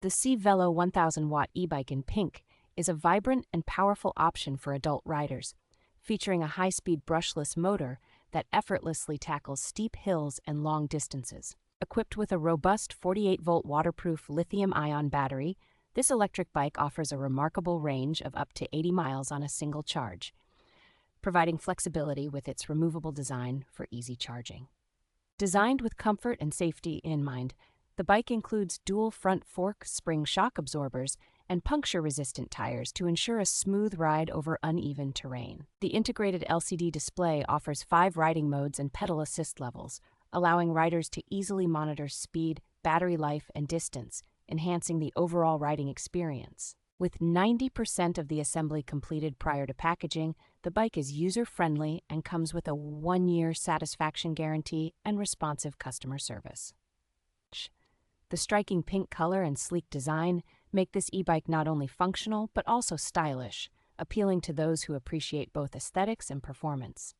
The CBVELO 1000W Ebike in pink is a vibrant and powerful option for adult riders, featuring a high-speed brushless motor that effortlessly tackles steep hills and long distances. Equipped with a robust 48-volt waterproof lithium-ion battery, this electric bike offers a remarkable range of up to 80 miles on a single charge, providing flexibility with its removable design for easy charging. Designed with comfort and safety in mind, the bike includes dual front fork spring shock absorbers and puncture-resistant tires to ensure a smooth ride over uneven terrain. The integrated LCD display offers 5 riding modes and pedal assist levels, allowing riders to easily monitor speed, battery life, and distance, enhancing the overall riding experience. With 90% of the assembly completed prior to packaging, the bike is user-friendly and comes with a 1-year satisfaction guarantee and responsive customer service. The striking pink color and sleek design make this e-bike not only functional but also stylish, appealing to those who appreciate both aesthetics and performance.